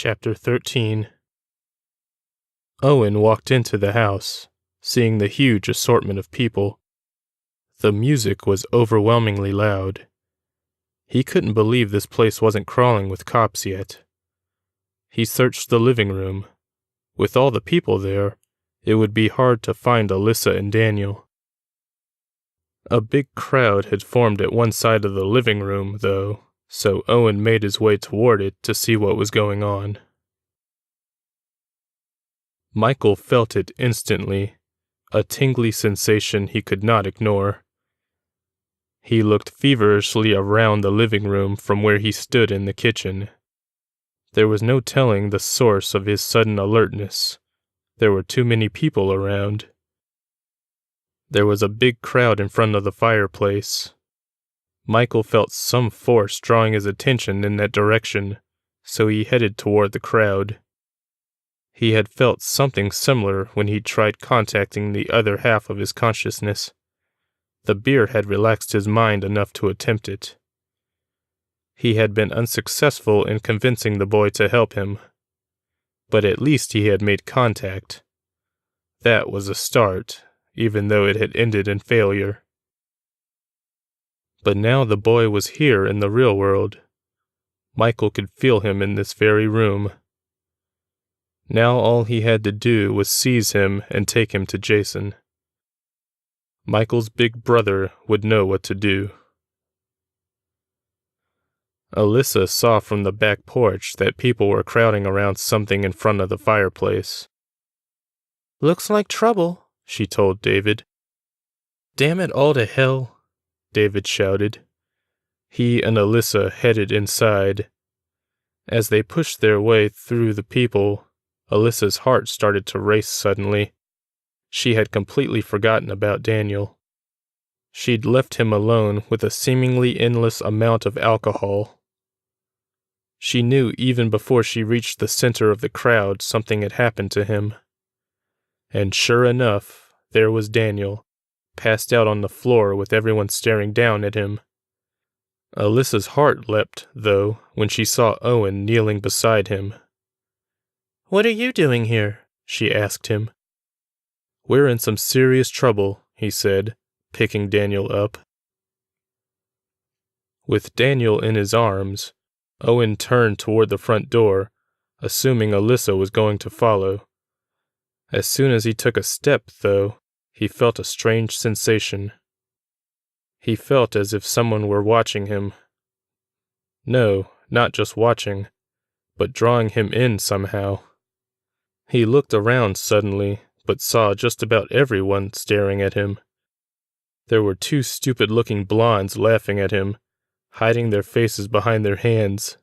Chapter 13. Owen walked into the house, seeing the huge assortment of people. The music was overwhelmingly loud. He couldn't believe this place wasn't crawling with cops yet. He searched the living room. With all the people there, it would be hard to find Alyssa and Daniel. A big crowd had formed at one side of the living room, though, so Owen made his way toward it to see what was going on. Michael felt it instantly, a tingly sensation he could not ignore. He looked feverishly around the living room from where he stood in the kitchen. There was no telling the source of his sudden alertness. There were too many people around. There was a big crowd in front of the fireplace. Michael felt some force drawing his attention in that direction, so he headed toward the crowd. He had felt something similar when he tried contacting the other half of his consciousness. The beer had relaxed his mind enough to attempt it. He had been unsuccessful in convincing the boy to help him, but at least he had made contact. That was a start, even though it had ended in failure. But now the boy was here in the real world. Michael could feel him in this very room. Now all he had to do was seize him and take him to Jason. Michael's big brother would know what to do. Alyssa saw from the back porch that people were crowding around something in front of the fireplace. "Looks like trouble," she told David. "Damn it all to hell," David shouted. He and Alyssa headed inside. As they pushed their way through the people, Alyssa's heart started to race suddenly. She had completely forgotten about Daniel. She'd left him alone with a seemingly endless amount of alcohol. She knew even before she reached the center of the crowd something had happened to him. And sure enough, there was Daniel, passed out on the floor with everyone staring down at him. Alyssa's heart leapt, though, when she saw Owen kneeling beside him. "What are you doing here?" she asked him. "We're in some serious trouble," he said, picking Daniel up. With Daniel in his arms, Owen turned toward the front door, assuming Alyssa was going to follow. As soon as he took a step, though, he felt a strange sensation. He felt as if someone were watching him. No, not just watching, but drawing him in somehow. He looked around suddenly, but saw just about everyone staring at him. There were two stupid-looking blondes laughing at him, hiding their faces behind their hands.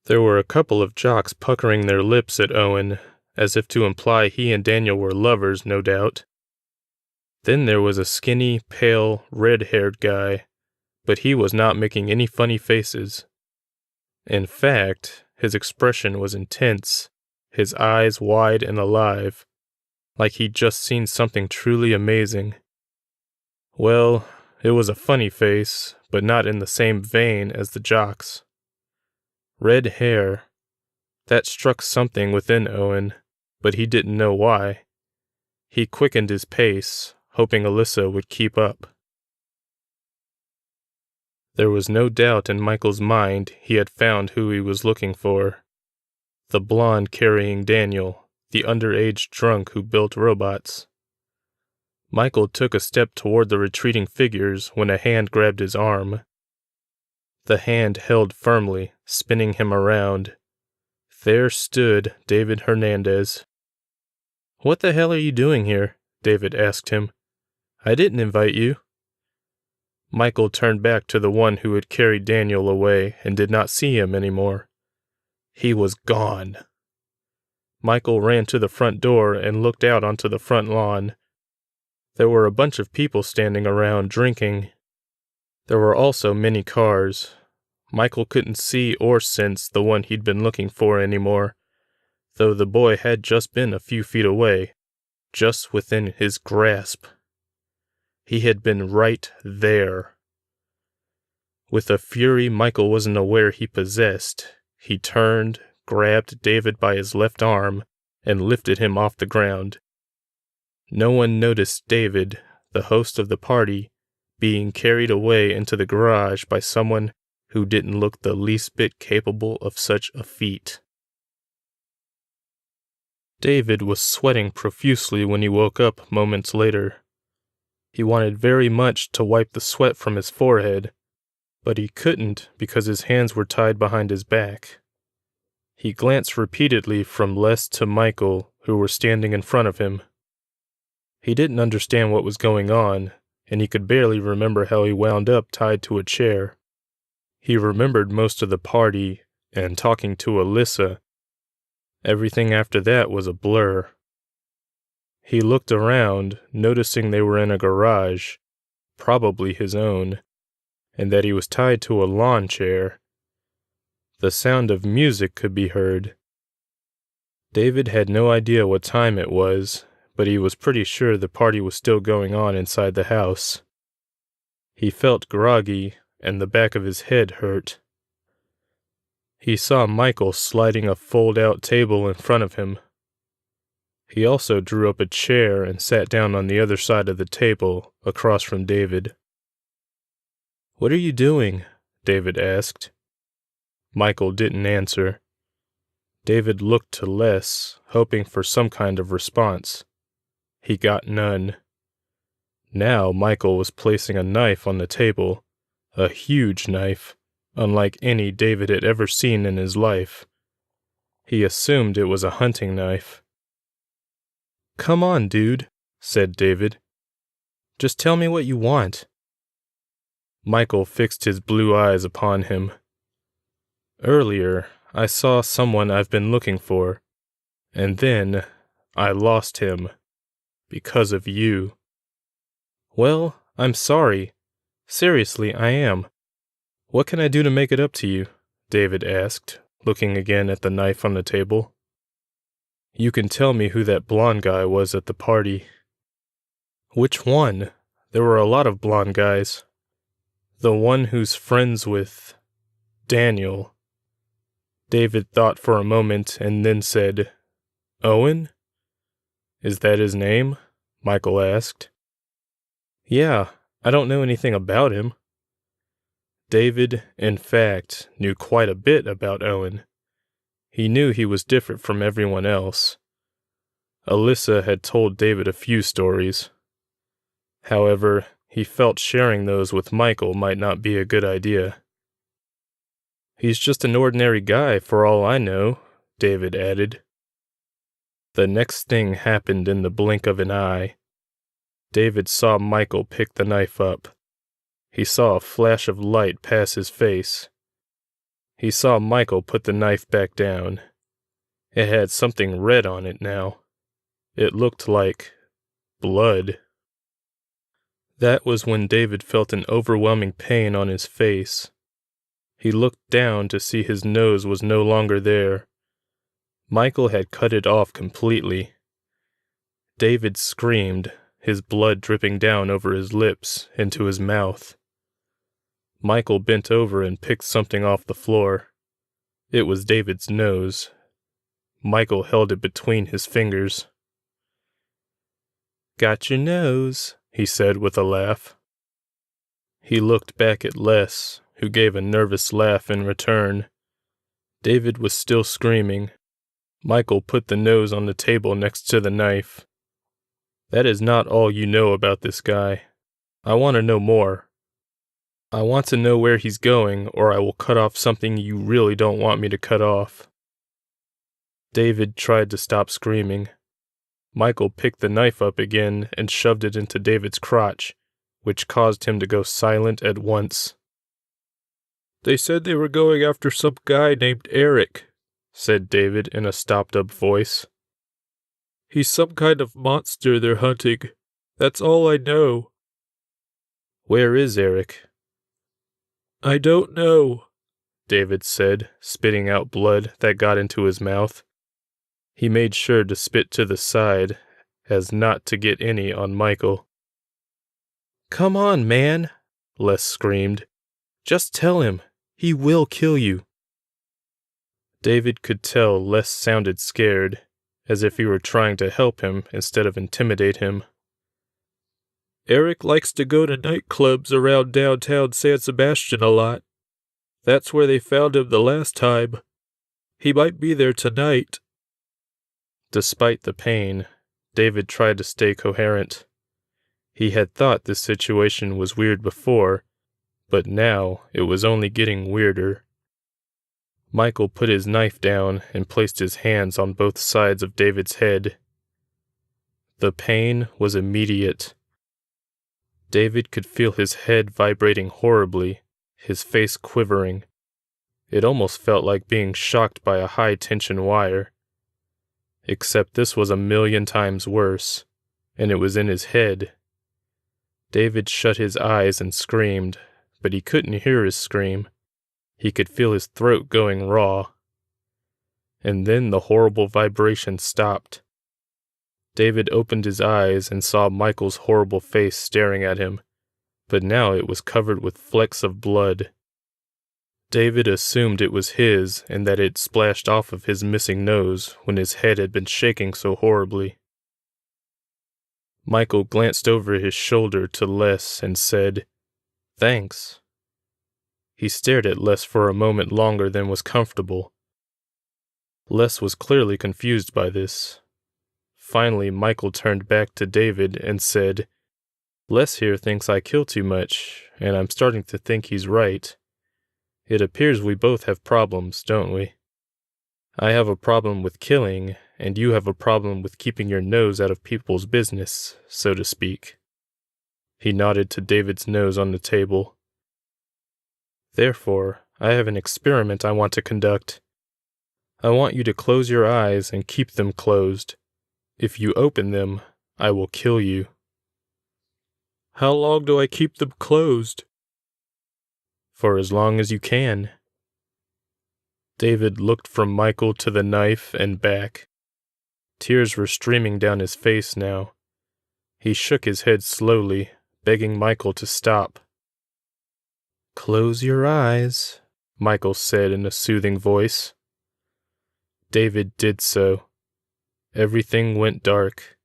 There were a couple of jocks puckering their lips at Owen, as if to imply he and Daniel were lovers, no doubt. Then there was a skinny, pale, red-haired guy, but he was not making any funny faces. In fact, his expression was intense, his eyes wide and alive, like he'd just seen something truly amazing. Well, it was a funny face, but not in the same vein as the jocks. Red hair. That struck something within Owen, but he didn't know why. He quickened his pace, hoping Alyssa would keep up. There was no doubt in Michael's mind he had found who he was looking for. The blonde carrying Daniel, the underage drunk who built robots. Michael took a step toward the retreating figures when a hand grabbed his arm. The hand held firmly, spinning him around. There stood David Hernandez. "What the hell are you doing here?" David asked him. "I didn't invite you." Michael turned back to the one who had carried Daniel away and did not see him anymore. He was gone. Michael ran to the front door and looked out onto the front lawn. There were a bunch of people standing around drinking. There were also many cars. Michael couldn't see or sense the one he'd been looking for anymore, though the boy had just been a few feet away, just within his grasp. He had been right there. With a fury Michael wasn't aware he possessed, he turned, grabbed David by his left arm and lifted him off the ground. No one noticed David, the host of the party, being carried away into the garage by someone who didn't look the least bit capable of such a feat. David was sweating profusely when he woke up moments later. He wanted very much to wipe the sweat from his forehead, but he couldn't because his hands were tied behind his back. He glanced repeatedly from Les to Michael, who were standing in front of him. He didn't understand what was going on, and he could barely remember how he wound up tied to a chair. He remembered most of the party and talking to Alyssa. Everything after that was a blur. He looked around, noticing they were in a garage, probably his own, and that he was tied to a lawn chair. The sound of music could be heard. David had no idea what time it was, but he was pretty sure the party was still going on inside the house. He felt groggy, and the back of his head hurt. He saw Michael sliding a fold-out table in front of him. He also drew up a chair and sat down on the other side of the table, across from David. "What are you doing?" David asked. Michael didn't answer. David looked to Les, hoping for some kind of response. He got none. Now Michael was placing a knife on the table, a huge knife, unlike any David had ever seen in his life. He assumed it was a hunting knife. "Come on, dude," said David. "Just tell me what you want." Michael fixed his blue eyes upon him. "Earlier, I saw someone I've been looking for, and then I lost him. Because of you." "Well, I'm sorry. Seriously, I am. What can I do to make it up to you?" David asked, looking again at the knife on the table. "You can tell me who that blonde guy was at the party." "Which one? There were a lot of blonde guys." "The one who's friends with Daniel." David thought for a moment and then said, "Owen? Is that his name?" Michael asked. "Yeah, I don't know anything about him." David, in fact, knew quite a bit about Owen. He knew he was different from everyone else. Alyssa had told David a few stories. However, he felt sharing those with Michael might not be a good idea. "He's just an ordinary guy for all I know," David added. The next thing happened in the blink of an eye. David saw Michael pick the knife up. He saw a flash of light pass his face. He saw Michael put the knife back down. It had something red on it now. It looked like blood. That was when David felt an overwhelming pain on his face. He looked down to see his nose was no longer there. Michael had cut it off completely. David screamed, his blood dripping down over his lips into his mouth. Michael bent over and picked something off the floor. It was David's nose. Michael held it between his fingers. "Got your nose," he said with a laugh. He looked back at Les, who gave a nervous laugh in return. David was still screaming. Michael put the nose on the table next to the knife. "That is not all you know about this guy. I want to know more. I want to know where he's going, or I will cut off something you really don't want me to cut off." David tried to stop screaming. Michael picked the knife up again and shoved it into David's crotch, which caused him to go silent at once. "They said they were going after some guy named Eric," said David in a stopped-up voice. "He's some kind of monster they're hunting. That's all I know." "Where is Eric?" "I don't know," David said, spitting out blood that got into his mouth. He made sure to spit to the side, as not to get any on Michael. "Come on, man," Les screamed. "Just tell him. He will kill you." David could tell Les sounded scared, as if he were trying to help him instead of intimidate him. Eric likes to go to nightclubs around downtown San Sebastian a lot. That's where they found him the last time. He might be there tonight. Despite the pain, David tried to stay coherent. He had thought this situation was weird before, but now it was only getting weirder. Michael put his knife down and placed his hands on both sides of David's head. The pain was immediate. David could feel his head vibrating horribly, his face quivering. It almost felt like being shocked by a high-tension wire. Except this was 1,000,000 times worse, and it was in his head. David shut his eyes and screamed, but he couldn't hear his scream. He could feel his throat going raw. And then the horrible vibration stopped. David opened his eyes and saw Michael's horrible face staring at him, but now it was covered with flecks of blood. David assumed it was his and that it splashed off of his missing nose when his head had been shaking so horribly. Michael glanced over his shoulder to Les and said, "Thanks." He stared at Les for a moment longer than was comfortable. Les was clearly confused by this. Finally, Michael turned back to David and said, "Les here thinks I kill too much, and I'm starting to think he's right. It appears we both have problems, don't we? I have a problem with killing, and you have a problem with keeping your nose out of people's business, so to speak." He nodded to David's nose on the table. "Therefore, I have an experiment I want to conduct. I want you to close your eyes and keep them closed. If you open them, I will kill you." "How long do I keep them closed?" "For as long as you can." David looked from Michael to the knife and back. Tears were streaming down his face now. He shook his head slowly, begging Michael to stop. "Close your eyes," Michael said in a soothing voice. David did so. Everything went dark.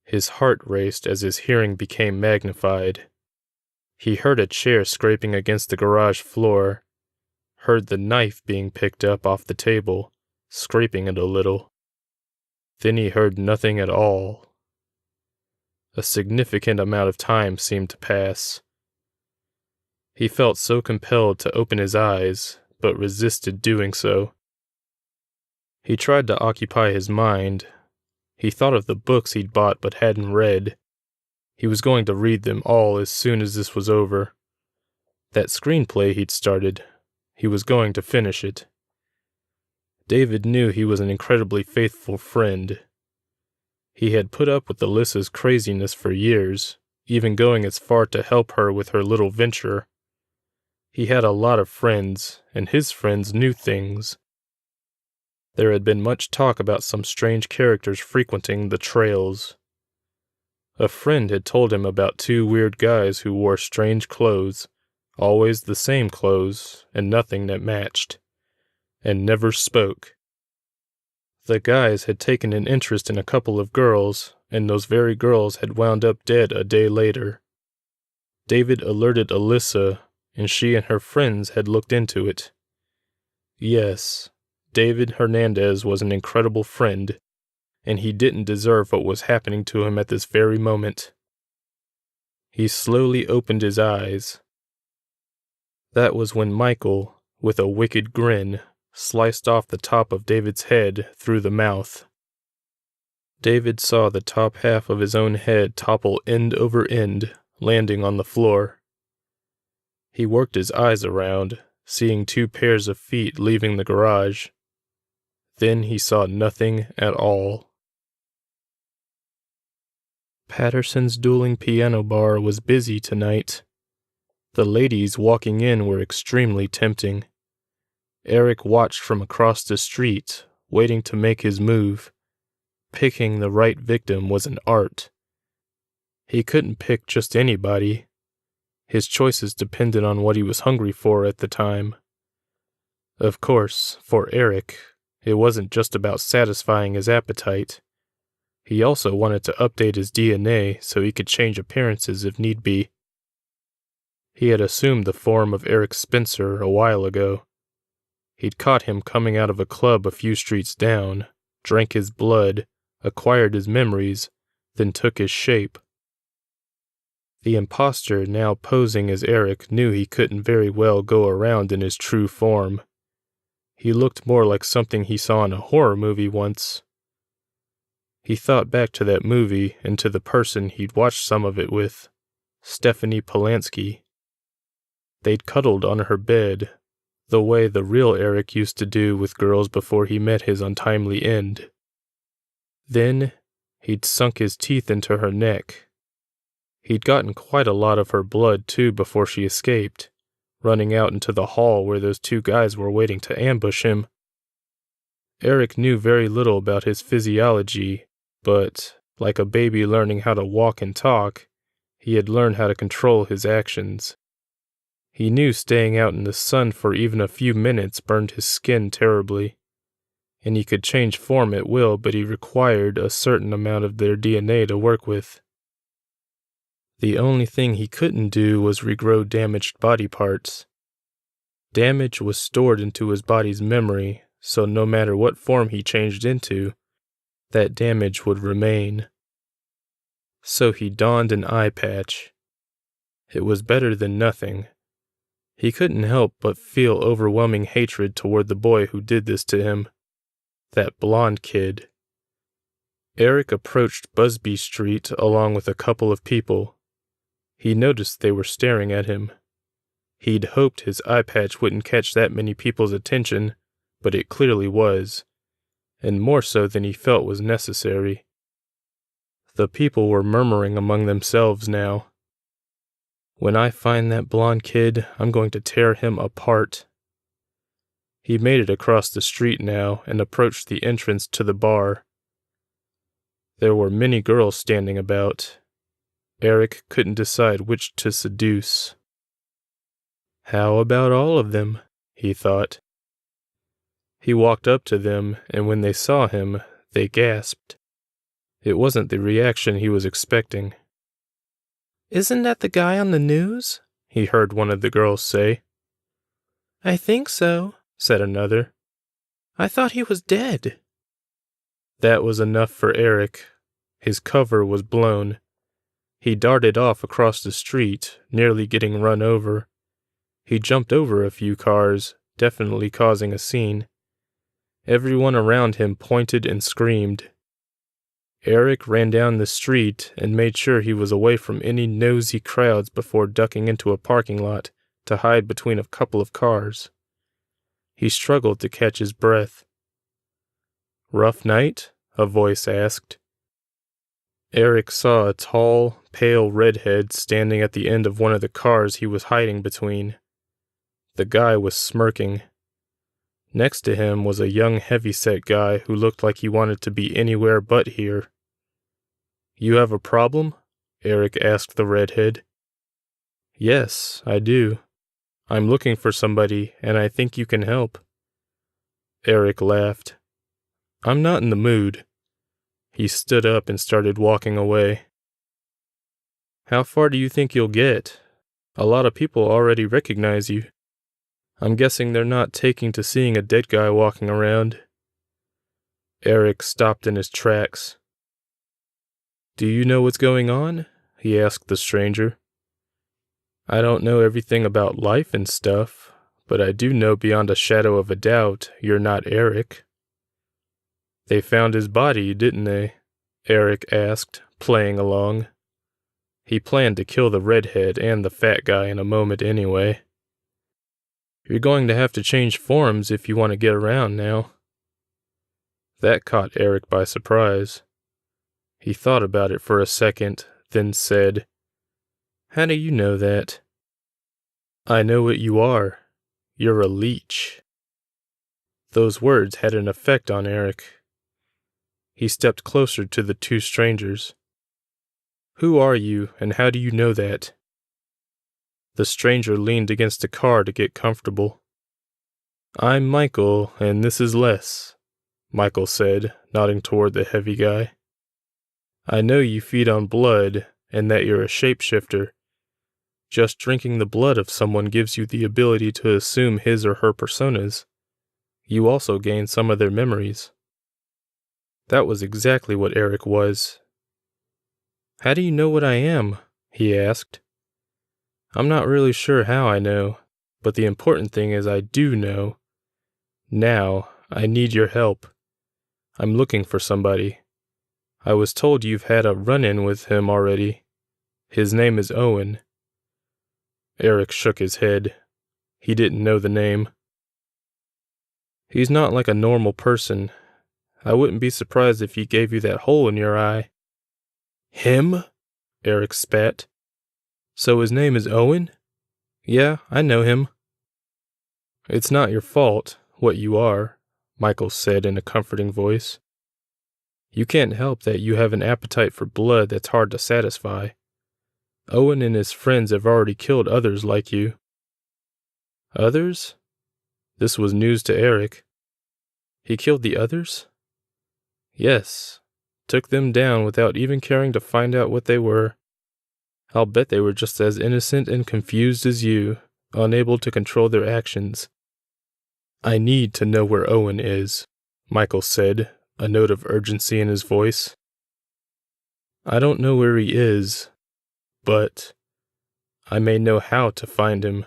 His heart raced as his hearing became magnified. He heard a chair scraping against the garage floor, heard the knife being picked up off the table, scraping it a little. Then he heard nothing at all. A significant amount of time seemed to pass. He felt so compelled to open his eyes, but resisted doing so. He tried to occupy his mind. He thought of the books he'd bought but hadn't read. He was going to read them all as soon as this was over. That screenplay he'd started, he was going to finish it. David knew he was an incredibly faithful friend. He had put up with Alyssa's craziness for years, even going as far to help her with her little venture. He had a lot of friends, and his friends knew things. There had been much talk about some strange characters frequenting the trails. A friend had told him about 2 weird guys who wore strange clothes, always the same clothes, and nothing that matched, and never spoke. The guys had taken an interest in a couple of girls, and those very girls had wound up dead a day later. David alerted Alyssa, and she and her friends had looked into it. Yes, David Hernandez was an incredible friend, and he didn't deserve what was happening to him at this very moment. He slowly opened his eyes. That was when Michael, with a wicked grin, sliced off the top of David's head through the mouth. David saw the top half of his own head topple end over end, landing on the floor. He worked his eyes around, seeing 2 pairs of feet leaving the garage. Then he saw nothing at all. Patterson's Dueling Piano Bar was busy tonight. The ladies walking in were extremely tempting. Eric watched from across the street, waiting to make his move. Picking the right victim was an art. He couldn't pick just anybody. His choices depended on what he was hungry for at the time. Of course, for Eric, it wasn't just about satisfying his appetite. He also wanted to update his DNA so he could change appearances if need be. He had assumed the form of Eric Spencer a while ago. He'd caught him coming out of a club a few streets down, drank his blood, acquired his memories, then took his shape. The imposter now posing as Eric knew he couldn't very well go around in his true form. He looked more like something he saw in a horror movie once. He thought back to that movie and to the person he'd watched some of it with, Stephanie Polanski. They'd cuddled on her bed, the way the real Eric used to do with girls before he met his untimely end. Then, he'd sunk his teeth into her neck. He'd gotten quite a lot of her blood, too, before she escaped, running out into the hall where those two guys were waiting to ambush him. Eric knew very little about his physiology, but, like a baby learning how to walk and talk, he had learned how to control his actions. He knew staying out in the sun for even a few minutes burned his skin terribly, and he could change form at will, but he required a certain amount of their DNA to work with. The only thing he couldn't do was regrow damaged body parts. Damage was stored into his body's memory, so no matter what form he changed into, that damage would remain. So he donned an eye patch. It was better than nothing. He couldn't help but feel overwhelming hatred toward the boy who did this to him. That blonde kid. Eric approached Busby Street along with a couple of people. He noticed they were staring at him. He'd hoped his eye patch wouldn't catch that many people's attention, but it clearly was, and more so than he felt was necessary. The people were murmuring among themselves now. When I find that blonde kid, I'm going to tear him apart. He made it across the street now and approached the entrance to the bar. There were many girls standing about. Eric couldn't decide which to seduce. How about all of them? He thought. He walked up to them, and when they saw him, they gasped. It wasn't the reaction he was expecting. "Isn't that the guy on the news?" he heard one of the girls say. "I think so," said another. "I thought he was dead." That was enough for Eric. His cover was blown. He darted off across the street, nearly getting run over. He jumped over a few cars, definitely causing a scene. Everyone around him pointed and screamed. Eric ran down the street and made sure he was away from any nosy crowds before ducking into a parking lot to hide between a couple of cars. He struggled to catch his breath. "Rough night?" a voice asked. Eric saw a tall, pale redhead standing at the end of one of the cars he was hiding between. The guy was smirking. Next to him was a young heavyset guy who looked like he wanted to be anywhere but here. "You have a problem?" Eric asked the redhead. "Yes, I do. I'm looking for somebody, and I think you can help." Eric laughed. "I'm not in the mood." He stood up and started walking away. "How far do you think you'll get? A lot of people already recognize you. I'm guessing they're not taking to seeing a dead guy walking around." Eric stopped in his tracks. "Do you know what's going on?" he asked the stranger. "I don't know everything about life and stuff, but I do know beyond a shadow of a doubt you're not Eric." "They found his body, didn't they?" Eric asked, playing along. He planned to kill the redhead and the fat guy in a moment anyway. "You're going to have to change forms if you want to get around now." That caught Eric by surprise. He thought about it for a second, then said, "How do you know that?" "I know what you are. You're a leech." Those words had an effect on Eric. He stepped closer to the two strangers. "Who are you, and how do you know that?" The stranger leaned against a car to get comfortable. I'm Michael, and this is Les, Michael said, nodding toward the heavy guy. I know you feed on blood, and that you're a shapeshifter. Just drinking the blood of someone gives you the ability to assume his or her personas. You also gain some of their memories. That was exactly what Eric was. How do you know what I am? He asked. I'm not really sure how I know, but the important thing is I do know. Now, I need your help. I'm looking for somebody. I was told you've had a run-in with him already. His name is Owen. Eric shook his head. He didn't know the name. He's not like a normal person. I wouldn't be surprised if he gave you that hole in your eye. Him? Eric spat. So his name is Owen? Yeah, I know him. It's not your fault, what you are, Michael said in a comforting voice. You can't help that you have an appetite for blood that's hard to satisfy. Owen and his friends have already killed others like you. Others? This was news to Eric. He killed the others? Yes. Took them down without even caring to find out what they were. I'll bet they were just as innocent and confused as you, unable to control their actions. I need to know where Owen is, Michael said, a note of urgency in his voice. I don't know where he is, but I may know how to find him.